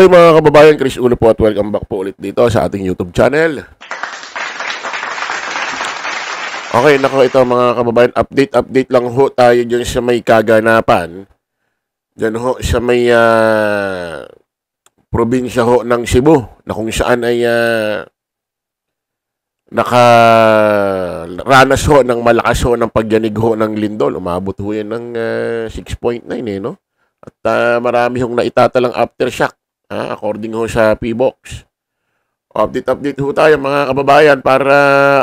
Okay mga kababayan, Chris Ulo po at welcome back po ulit dito sa ating YouTube channel. Okay, nako ito mga kababayan, update lang ho tayo dyan sa may kaganapan. Dyan ho sa may probinsya ho ng Cebu na kung saan ay nakaranas ho ng malakas ho ng pagyanig ho ng lindol. Umabot ho yan ng 6.9 no? At marami hong naitatalang aftershock. According ho sa PBOX. Update ho tayo mga kababayan para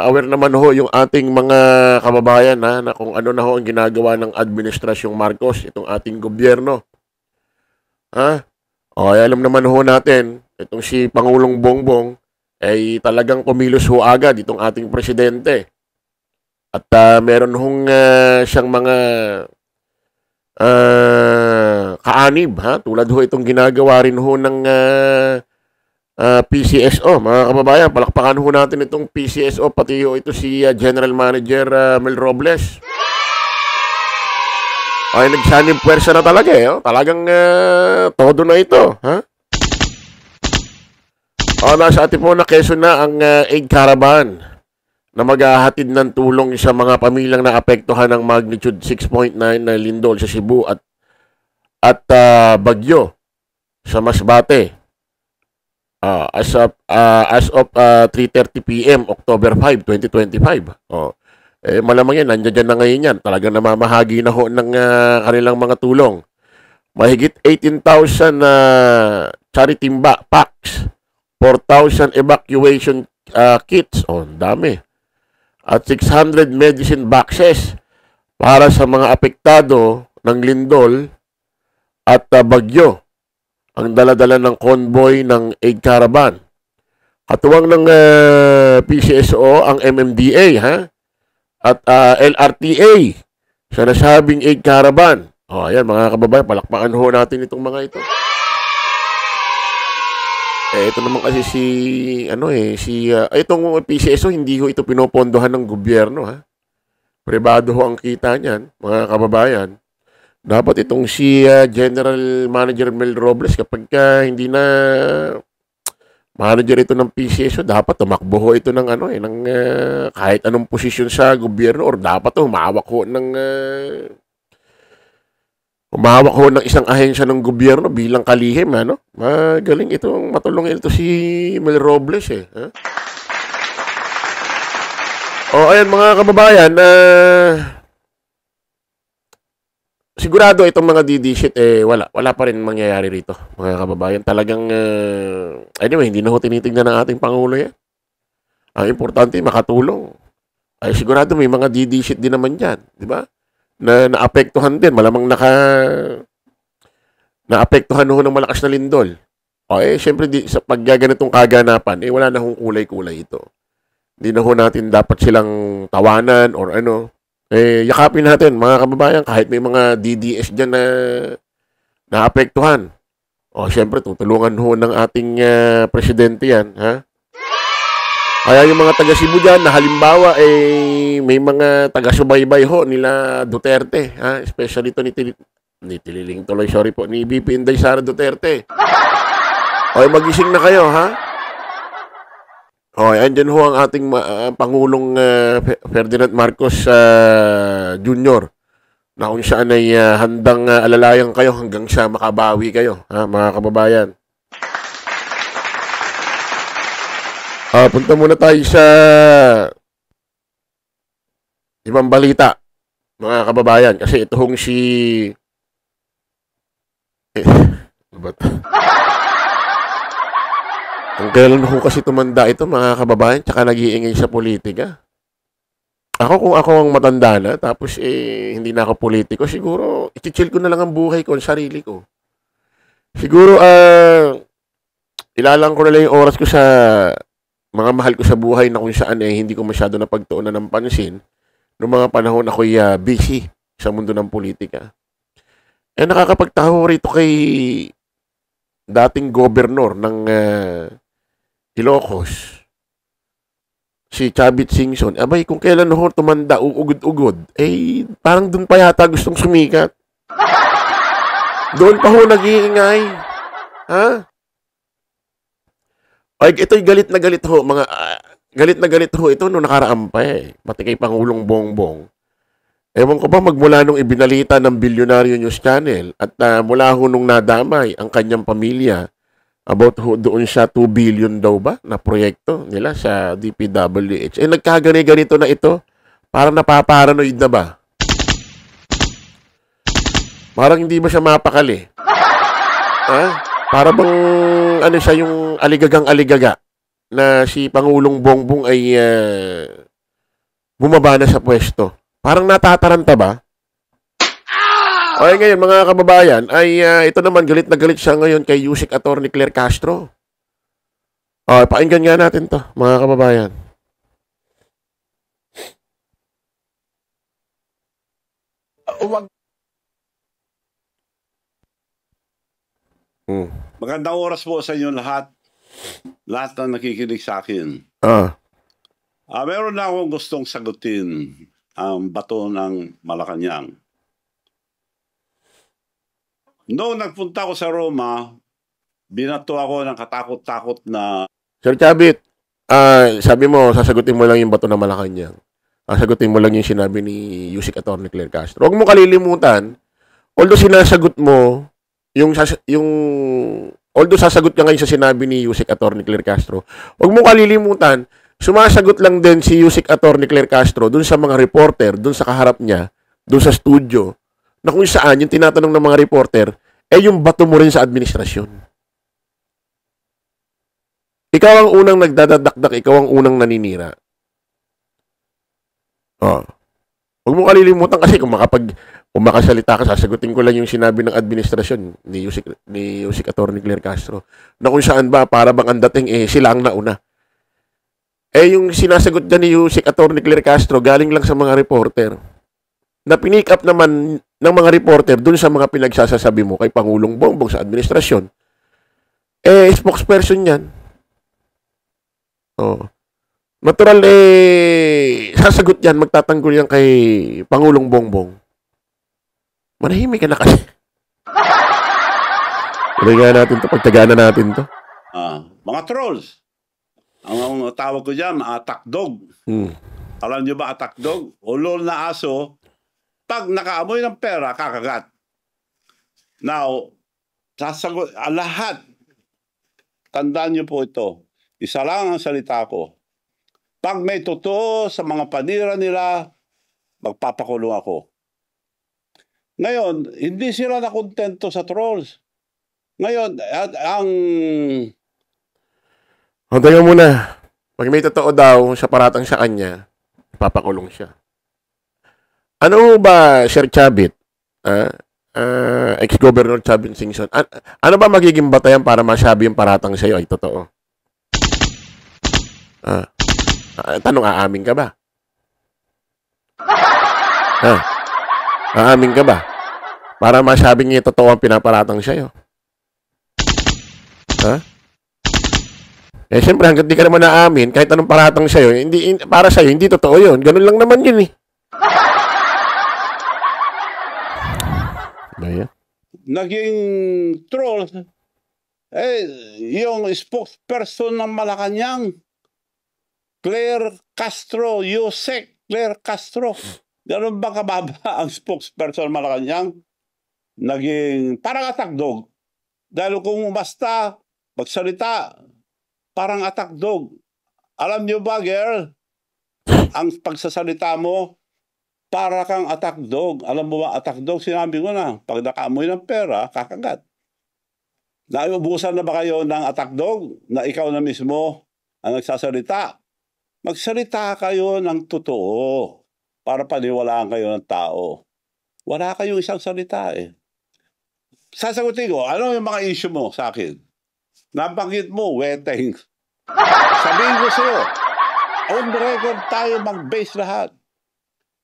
aware naman ho yung ating mga kababayan na kung ano na ho ang ginagawa ng Administrasyong Marcos, itong ating gobyerno. Alam naman ho natin, itong si Pangulong Bongbong ay talagang kumilos ho agad itong ating presidente. At meron hong siyang mga kaanib, tulad ho itong ginagawa rin ho ng PCSO. Mga kababayan, palakpakan ho natin itong PCSO, pati ho ito si General Manager Mel Robles. Ay, nagsanib pwersa na talaga talagang todo na ito. Nasa atin po na Quezon na ang aid caravan na maghahatid ng tulong sa mga pamilyang naapektuhan ng magnitude 6.9 na lindol sa Cebu at Bagyo sa Masbate. As of 3:30 PM, October 5, 2025. Malamang yan, nandiyan na ngayon yan. Talagang namamahagi na ho ng kanilang mga tulong. Mahigit 18,000 charity packs, 4,000 evacuation kits. Dami. At 600 medicine boxes para sa mga apektado ng lindol at Bagyo. Ang daladala ng convoy ng aid caravan. Katuwang ng PCSO, ang MMDA at LRTA sa nasabing aid caravan. Ayan mga kababayan, palakpakan ho natin itong mga ito. Ito naman kasi itong PCSO, hindi ho ito pinopondohan ng gobyerno, Pribado ho ang kita niyan, mga kababayan. Dapat itong si General Manager Mel Robles, kapag hindi na manager ito ng PCSO, dapat tumakbo ho ito ng kahit anong posisyon sa gobyerno, or dapat humawak ho ng isang ahensya ng gobyerno bilang kalihim, Magaling itong matulungin ito si Mel Robles, ayan mga kababayan, sigurado itong mga DD shit, wala pa rin mangyayari rito, mga kababayan. Talagang, anyway, hindi na ho tinitingnan ng ating Pangulo yan. Ang importante, makatulong. Ay, sigurado may mga DD shit din naman dyan, di ba? Na naapektuhan din, malamang naapektuhan ho ng malakas na lindol. Siyempre, sa paggaganitong kaganapan, wala na hong kulay-kulay ito. Hindi na ho natin dapat silang tawanan or yakapin natin, mga kababayan, kahit may mga DDS dyan na naapektuhan. Siyempre, tutulungan ho ng ating presidente yan, Kaya yung mga taga-Cebu dyan, na halimbawa, may mga taga-subaybay ho nila Duterte, Especially ito ni Tililing tuloy, sorry po, ni VP Inday Sara Duterte. Magising na kayo, andyan ho ang ating Pangulong Ferdinand Marcos Jr. na kung saan ay handang alalayan kayo hanggang sa makabawi kayo, mga kababayan. Punta muna tayo sa ibang balita, mga kababayan, kasi ito hong si Kung kailan ho kasi tumanda ito, mga kababayan, tsaka nag-iingay sa politika. Kung ako ang matanda na, tapos hindi na ako politiko, siguro, i-chill ko na lang ang buhay ko, ang sarili ko. Siguro, ilalang ko na lang yung oras ko sa mga mahal ko sa buhay na kung saan hindi ko masyado napagtuunan ng pansin noong mga panahon ako'y busy sa mundo ng politika. Nakakapagtaho rito kay dating gobernador ng Ilocos, si Chavit Singson. Abay, kung kailan ho tumanda, uugod-ugod, parang doon pa yata gustong sumikat. Doon pa ho nag-iingay. Ay, ito'y galit na galit ho, mga galit na galit ho ito nung nakaraan pa eh. Pati kay Pangulong Bongbong. Ewan ko ba magmula nung ibinalita ng Bilyonaryo News Channel at mula ho nung nadamay ang kanyang pamilya about ho doon sa 2 billion daw ba na proyekto nila sa DPWH. Eh nagkagani-ganito na ito. Parang napaparanoid na ba? Parang hindi ba siya mapakali? Ha? Para bang ano siya yung aligagang-aligaga na si Pangulong Bongbong ay bumaba na sa pwesto. Parang natataranta ba? Ay ngayon mga kababayan, ay ito naman galit na galit siya ngayon kay Yusek Attorney Claire Castro. Pakinggan nga natin to, mga kababayan. Magandang oras po sa inyo lahat. Lahat na nakikinig sa akin. Meron na akong gustong sagutin ang bato ng Malacanang. Noong nagpunta ako sa Roma, binato ako ng katakot-takot na... Sir Chabit, sabi mo, sasagutin mo lang yung bato ng Malacanang. Sasagutin mo lang yung sinabi ni Yusek Attorney Claire Castro. Huwag mo kalilimutan, although sinasagot mo, although sasagot ka ngayon sa sinabi ni Yusek Attorney Claire Castro, huwag mo kalilimutan, sumasagot lang din si Yusek Attorney Claire Castro dun sa mga reporter, dun sa kaharap niya, dun sa studio, na kung saan yung tinatanong ng mga reporter, yung bato mo rin sa administrasyon. Ikaw ang unang nagdadadakdak, ikaw ang unang naninira. Huwag mo kalilimutan kasi kung makasalita ka, sasagutin ko lang yung sinabi ng administrasyon ni Yusek Attorney Claire Castro, na kung saan ba, para bang ang dating, sila ang nauna. Yung sinasagot dyan ni Yusek Attorney Claire Castro, galing lang sa mga reporter. Na pinick up naman ng mga reporter dun sa mga pinagsasasabi mo kay Pangulong Bongbong sa administrasyon. Spokesperson yan. Natural, sasagot yan, magtatanggol yan kay Pangulong Bongbong. Manahimik ka na kasi. Pagtagaan natin to, pagtagaan na natin to. Mga trolls. Ang tawag ko dyan, attack dog. Alam nyo ba attack dog? Ulol na aso, pag nakaamoy ng pera, kakagat. Now, sasagot, lahat, tandaan nyo po ito, isa lang ang salita ko. Pag may totoo sa mga panira nila, magpapakulong ako. Ngayon, hindi sila nakontento sa trolls. Ngayon, Teka muna. Pag may totoo daw sa paratang sa kanya, papakulong siya. Ano ba, Sir Chabit? Ex-Governor Chavin Singson. Ano ba magiging batayan para masabi yung paratang sa'yo ay totoo? Tanong, aamin ka ba? Aamin ka ba? Para masabi niya totoo ang pinaparatang sa'yo. Siyempre, hanggat di ka naman naamin, kahit anong paratang sa'yo, para sa'yo, hindi totoo yun. Ganun lang naman yun eh. Baya? Naging troll, yung spokesperson ng Malacanang, Claire Castro, Yusek Claire Castro. Ganun ba kababa ang spokesperson ng Malacanang? Naging parang attack dog. Dahil kung basta magsalita, parang attack dog. Alam niyo ba, girl? Ang pagsasalita mo, para kang attack dog. Alam mo ba, attack dog? Sinabi ko na, pag nakaamoy ng pera, kakagat. Naubusan na ba kayo ng attack dog? Na ikaw na mismo ang nagsasalita? Magsalita kayo ng totoo para paniwalaan kayo ng tao. Wala kayong isang salita eh. Sasagutin ko, ano yung mga issue mo sa akin? Nabanggit mo, weteng. Sabihin ko sa'yo, on record tayo mag-base lahat.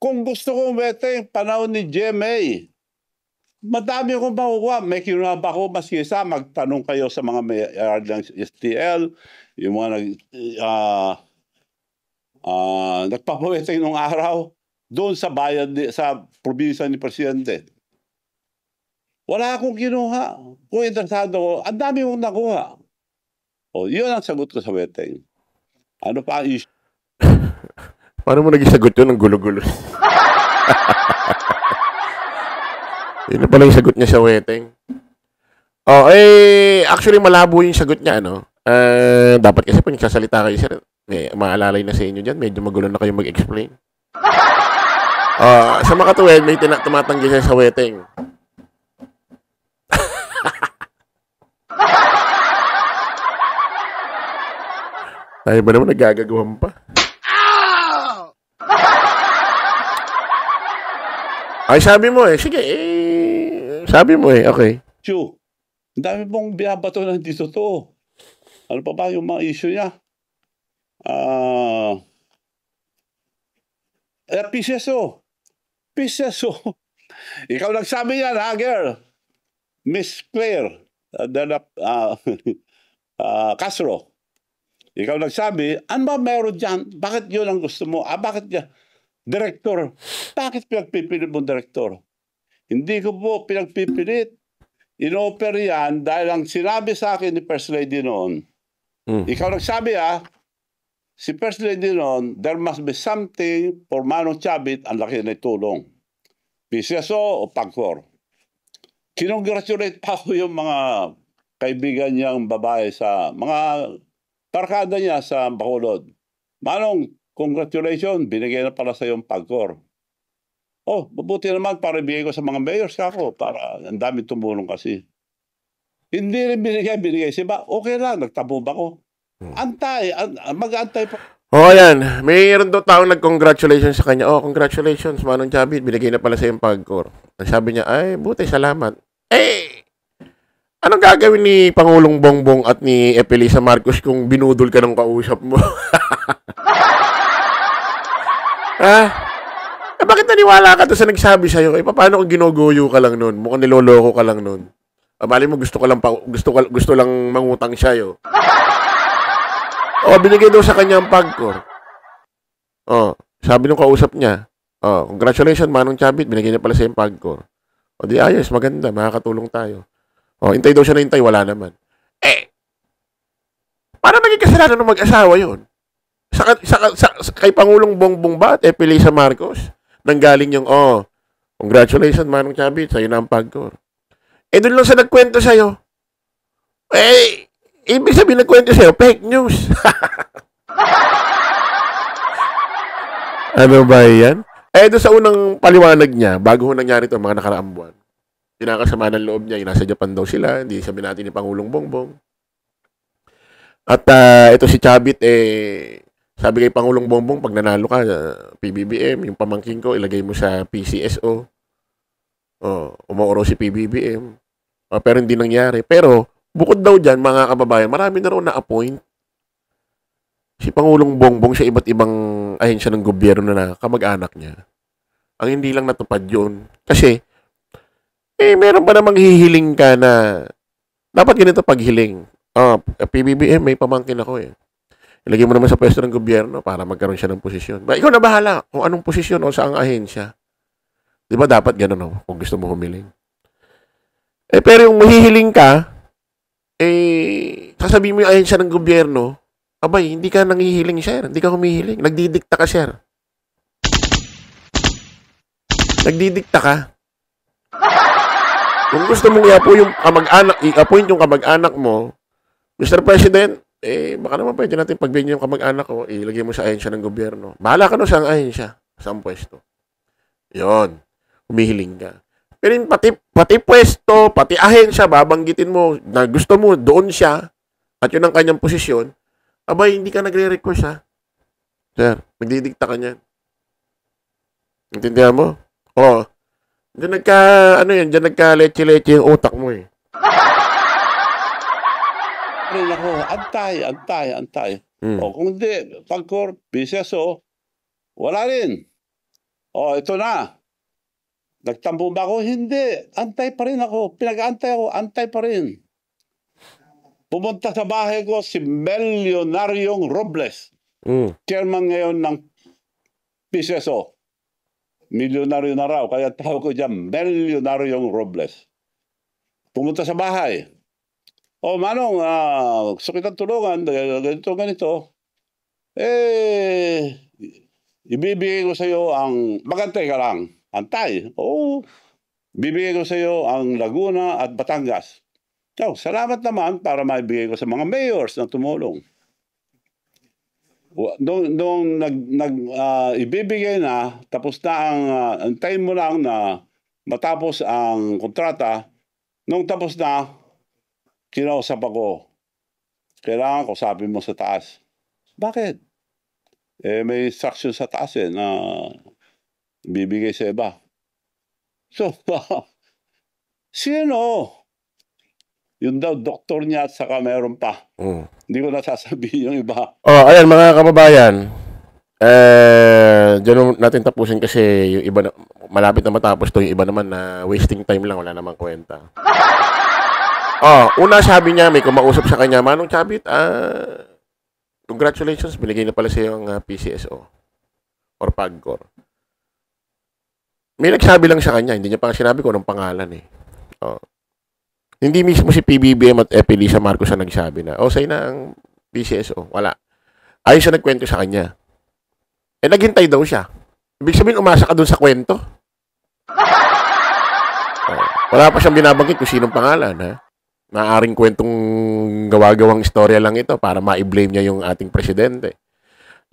Kung gusto kong weteng, panahon ni GMA, madami akong makukuha. May kinunaba ko, mas kisa, magtanong kayo sa mga may ng STL, yung mga nagpapaweteng nung araw, doon sa bayan, sa probinsya ni Presidente. Wala akong kinuha. Kung interesado ko, ang dami mong nakuha. O, yun ang sagot ko sa weteng. Ano pa ang issue? Paano mo naging sagot yun ng gulo-gulo? Yun na pala yung sagot niya sa weteng. Oh, actually malabo yung sagot niya, ano? Dapat kasi pag nagsasalita kayo, sir, maalalay na sa inyo dyan. Medyo magulo na kayo mag-explain. Sa makatuwid, may tumatanggi siya sa weteng. Tayo ba naman nagagagawan pa? Ay, sabi mo sige, sabi mo okay. Issue. Ang dami mong binabato na hindi totoo. Ano pa ba yung mga issue niya? PCSO. Ikaw nagsabi yan, ha, girl? Miss Claire Castro. Ikaw nagsabi, ano ba meron dyan? Bakit yun ang gusto mo? Bakit yan? Direktor. Bakit pinagpipilit mo direktor? Hindi ko po pinagpipilit. In-offer yan dahil ang sinabi sa akin ni First Lady noon, ikaw nagsabi si First Lady noon, there must be something for Manong Chavit, ang laki na tulong. PCSO o PAGCOR. Kinongratulate pa ako yung mga kaibigan niyang babae sa mga tarkada niya sa Bacolod. Manong, congratulations, binigay na pala sa yung PAGCOR. Mabuti naman para ibigay ko sa mga mayors ako para ang dami tumulong kasi. Hindi rin binigay. Siba, okay lang, nagtabog ako. Mag-antay pa. Yan. Mayroon daw taong nag-congratulations sa kanya. Congratulations, Manong Chavit, binigay na pala sa yung PAGCOR. Ang sabi niya, buti, salamat. Anong gagawin ni Pangulong Bongbong at ni Epelisa Marcos kung binudol ka ng kausap mo? Bakit naniwala ka to sa nagsabi sa'yo? Paano kung ginogoyo ka lang nun? Mukhang niloloko ka lang nun. Bali mo gusto lang mangutang sa'yo. Binigay daw sa kanya ang PAGCOR. Sabi nung kausap niya, congratulations, Manong Chavit, binigay niya pala sa yung PAGCOR. Di ayos, maganda, makakatulong tayo. Hintay daw siya na hintay, wala naman. Paano naging kasalanan ng mag-asawa yun? Kay Pangulong Bongbong ba at Epelisa Marcos? Nanggaling yung, congratulations, Manong Chavit, sa'yo na ang PAGCOR. Doon lang sa nagkwento sa'yo. Ibig sabihin nagkwento sa'yo, fake news. Ano ba yan? Doon sa unang paliwanag niya, bago nangyari ito, mga nakaraang buwan, pinakasama ng loob niya, nasa Japan daw sila, hindi sabi natin ni Pangulong Bongbong. At ito si Chavit, sabi kay Pangulong Bongbong, pag nanalo ka, PBBM, yung pamangkin ko, ilagay mo sa PCSO. Umauro si PBBM. Pero hindi nangyari. Pero, bukod daw dyan, mga kababayan, marami na raw na-appoint si Pangulong Bongbong sa iba't ibang ahensya ng gobyerno na kamag-anak niya. Ang hindi lang natupad yun. Kasi, meron ba namang hihiling ka na dapat ganito paghiling? PBBM, may pamangkin ako Ilagay mo naman sa pwesto ng gobyerno para magkaroon siya ng posisyon. Ikaw na bahala kung anong posisyon o saang ahensya. Di ba dapat ganun kung gusto mo humiling? Pero yung mahihiling ka, sasabihin mo yung ahensya ng gobyerno, hindi ka nanghihiling, sir. Hindi ka humihiling. Nagdidikta ka, sir. Nagdidikta ka. Kung gusto mong i-appoint yung kamag-anak mo, Mr. President, baka naman pwede natin pagbigyan yung kamag-anak ko, ilagay mo sa ahensya ng gobyerno. Bahala ka no sa ahensya, sa pwesto. Yon, humihiling ka. Pero pati pwesto, pati ahensya, babanggitin mo na gusto mo, doon siya, at yun ang kanyang posisyon, hindi ka nagre-request, ha? Sir, nagdidikta ka niyan. Intindihan mo? Diyan nagka-leche-leche yung utak mo, Ako, antay. Kung hindi, PAGCOR, PCSO, wala rin. Ito na. Nagtampo ba ako? Hindi. Antay pa rin ako. Pinag-antay ako. Antay pa rin. Pumunta sa bahay ko si Milyonarong Robles. Chairman ngayon ng PCSO. Milyonaryo na raw. Kaya tawag ko dyan, Milyonarong Robles. Pumunta sa bahay. O Manong, gusto kitang tulungan, ganito. Ibibigay ko sa iyo ang, magantay ka lang, antay. Oo, bibigay ko sa iyo ang Laguna at Batangas. Salamat naman para maibigay ko sa mga mayors na tumulong. Nung ibibigay na, tapos na antayin mo lang na matapos ang kontrata, nung tapos na, kinausap ako. Kailangan kausapin mo sa taas. Bakit? May instruction sa taas na bibigay sa iba. So, sino? Yun daw, doktor niya at saka meron pa. Hindi ko nasasabihin yung iba. Ayan mga kababayan. Diyan natin tapusin kasi yung iba na, malapit na matapos to, yung iba naman na wasting time lang, wala namang kwenta. Una sabi niya, may kumausap sa kanya, Manong Chabit, congratulations, binigay na pala sa iyo ang PCSO or PAGCOR. May nagsabi lang sa kanya, hindi niya pa sinabi ko anong pangalan eh. Hindi mismo si PBBM at Elisa Marcos ang nagsabi na, sa'yo na ang PCSO. Wala. Ayun siya nagkwento sa kanya. Naghintay daw siya. Ibig sabihin, umasa ka dun sa kwento. Wala pa siyang binabanggit kung sinong pangalan, ha? Maaring kwentong gawa-gawang istorya lang ito para ma-blame niya yung ating presidente.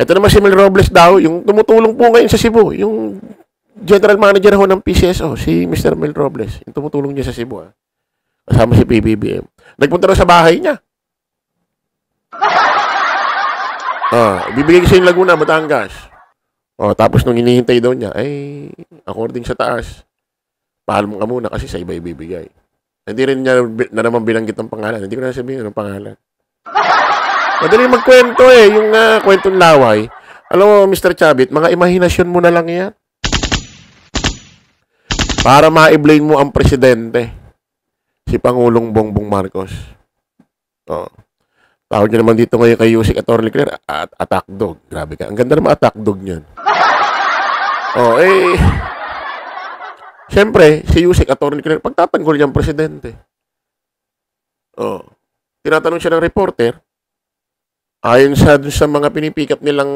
Ito naman si Mel Robles daw, yung tumutulong po ngayon sa Cebu, yung general manager ho ng PCSO, si Mr. Mel Robles, yung tumutulong niya sa Cebu, ha? Kasama si PBBM. Nagpunta rin sa bahay niya. Bibigay ko sa yung Laguna, Batangas. Tapos nung hinihintay daw niya, according sa taas, pahal mo ka muna kasi sa iba ibibigay. Hindi rin niya na naman binanggit ang pangalan. Hindi ko na sabihin ang pangalan. Madali magkwento yung kwentong laway. Alam mo, Mr. Chabit, mga imahinasyon mo na lang yan. Para ma-blame mo ang presidente. Si Pangulong Bongbong Marcos. Tawag niya naman dito ngayon kay Yusek Atty. Claire at attack dog. Grabe ka. Ang ganda naman attack dog niyan. Siyempre, si Yusek Atty. Claire, pagtatanggol niya ang presidente. Tinatanong siya ng reporter. Ayon sa mga pinipikap nilang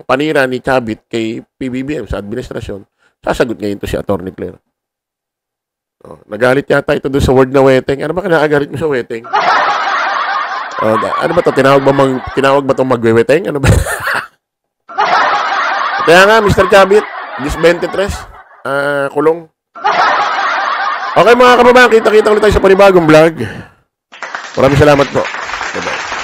panira ni Chabit kay PBBM sa administrasyon, sasagot ngayon to si Atty. Claire. Nagalit yata ito doon sa word na weteng. Ano ba kinagalit mo sa weteng? Ano ba ito? Tinawag ba itong magweweteng? Ano ba? Kaya nga, Mr. Chabit, 23, kulong. Okay mga kababayan, kita-kita ulit tayo sa panibagong vlog. Maraming salamat po. Bye-bye.